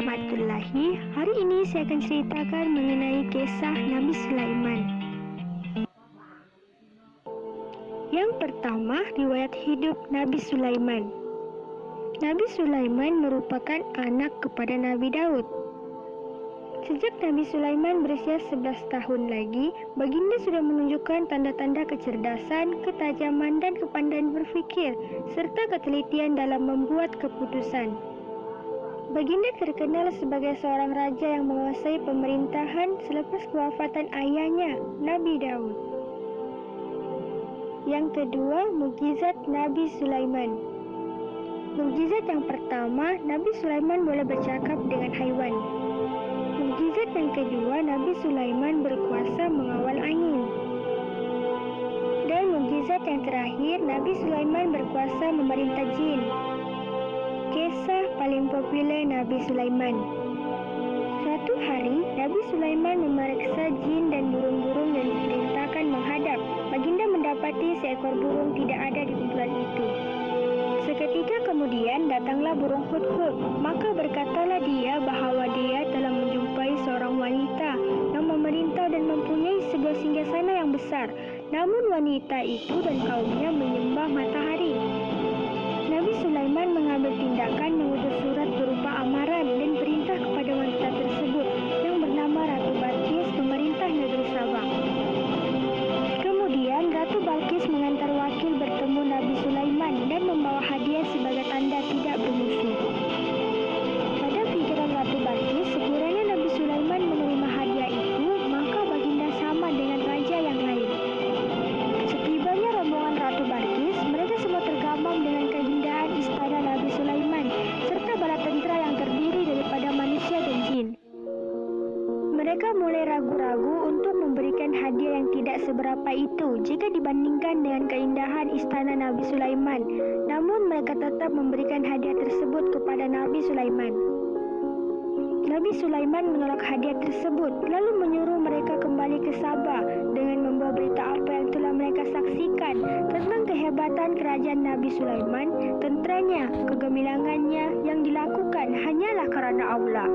warahmatullahi. Hari ini saya akan ceritakan mengenai kisah Nabi Sulaiman. Yang pertama, riwayat hidup Nabi Sulaiman. Nabi Sulaiman merupakan anak kepada Nabi Daud. Sejak Nabi Sulaiman berusia 11 tahun lagi, baginda sudah menunjukkan tanda-tanda kecerdasan, ketajaman, dan kepandaian berpikir, serta ketelitian dalam membuat keputusan. Baginda terkenal sebagai seorang raja yang menguasai pemerintahan selepas kewafatan ayahnya, Nabi Daud. Yang kedua, mukjizat Nabi Sulaiman. Mukjizat yang pertama, Nabi Sulaiman boleh bercakap dengan haiwan. Mukjizat yang kedua, Nabi Sulaiman berkuasa mengawal angin. Dan mukjizat yang terakhir, Nabi Sulaiman berkuasa memerintah jin. Kisah paling populer Nabi Sulaiman. Suatu hari, Nabi Sulaiman memeriksa jin dan burung-burung yang diperintahkan menghadap. Baginda mendapati seekor burung tidak ada di kumpulan itu. Seketika kemudian datanglah burung hudhud. Maka berkatalah dia bahwa dia telah menjumpai seorang wanita yang memerintah dan mempunyai sebuah singgasana yang besar. Namun wanita itu dan kaumnya menyembah matahari. Nabi Sulaiman mengambil tindakan mengutus surat berupa amaran dan perintah kepada wanita tersebut yang bernama Ratu Balqis, pemerintah negeri Sabah. Kemudian Ratu Balqis mengantar wakil bertemu Nabi Sulaiman dan membawa hadiah sebagai tanda tidak bermusuh. Pada pikiran Ratu Balqis, sekiranya Nabi Sulaiman menerima hadiah itu, maka baginda sama dengan raja yang lain. Setibanya rombongan Ratu Balqis, mereka semua tergamam dengan keindahan istana Nabi Sulaiman serta bala tentera yang terdiri daripada manusia dan jin. Mereka mulai ragu-ragu untuk memberikan hadiah yang tidak seberapa itu jika dibandingkan dengan keindahan istana Nabi Sulaiman. Namun mereka tetap memberikan hadiah tersebut kepada Nabi Sulaiman. Nabi Sulaiman menolak hadiah tersebut lalu menyuruh mereka kembali ke Sabah dengan membawa berita apa yang telah mereka saksikan tentang kehebatan kerajaan Nabi Sulaiman, tenteranya, kegemilangannya yang dilakukan hanyalah karena Allah.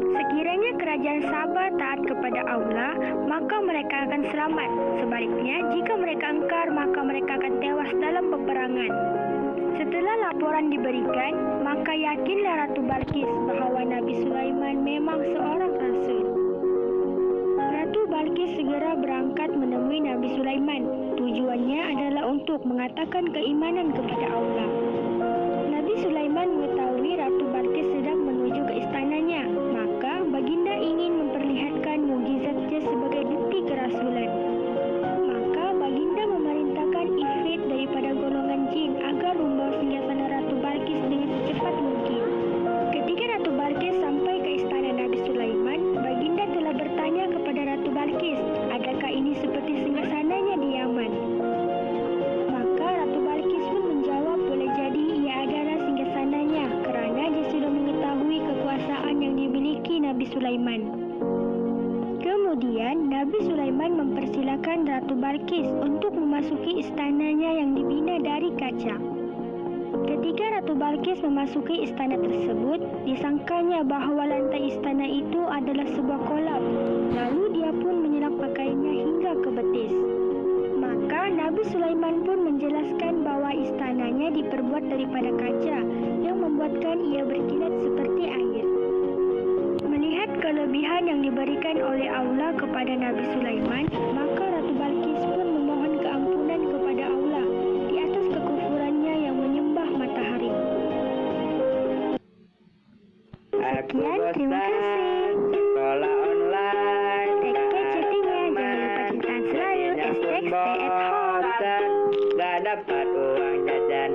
Sekiranya kerajaan Sabah taat kepada Allah, maka mereka akan selamat. Sebaliknya, jika mereka engkar, maka mereka akan tewas dalam peperangan. Setelah laporan diberikan, maka yakinlah Ratu Balqis bahwa Nabi Sulaiman memang seorang rasul. Ratu Balqis segera berangkat menemui Nabi Sulaiman. Tujuannya adalah untuk mengatakan keimanan kepada Allah. Nabi Sulaiman mengetahui Ratu Balqis sedang menuju ke istananya, maka baginda ingin memperlihatkan mukjizatnya sebagai bukti kerasulan. Maka baginda memerintahkan ifrit daripada golongan jin agar membawa singgasana Ratu Balqis dengan secepat mungkin. Ketika Ratu Balqis sampai ke istana Nabi Sulaiman, baginda telah bertanya kepada Ratu Balqis, adakah ini seperti singgasananya di Yaman? Maka Ratu Balqis pun menjawab, boleh jadi ia adalah singgasananya kerana dia sudah mengetahui kekuasaan yang dimiliki Nabi Sulaiman. Kemudian Nabi Sulaiman mempersilakan Ratu Balqis untuk memasuki istananya yang dibina dari kaca. Ketika Ratu Balqis memasuki istana tersebut, disangkanya bahwa lantai istana itu adalah sebuah kolam. Lalu dia pun menyelak pakaiannya hingga ke betis. Maka Nabi Sulaiman pun menjelaskan bahwa istananya diperbuat daripada kaca yang membuatkan ia berkilat seperti air. Melihat kelebihan yang diberikan oleh Allah kepada Nabi Sulaiman, maka Ratu Balqis pun memohon keampunan kepada Allah di atas kekufurannya yang menyembah matahari. Sekian, terima kasih. Sekolah online. Take care chattingnya, jangan lupa cintaan selalu. Stay at home. Gak dapat uang jajan.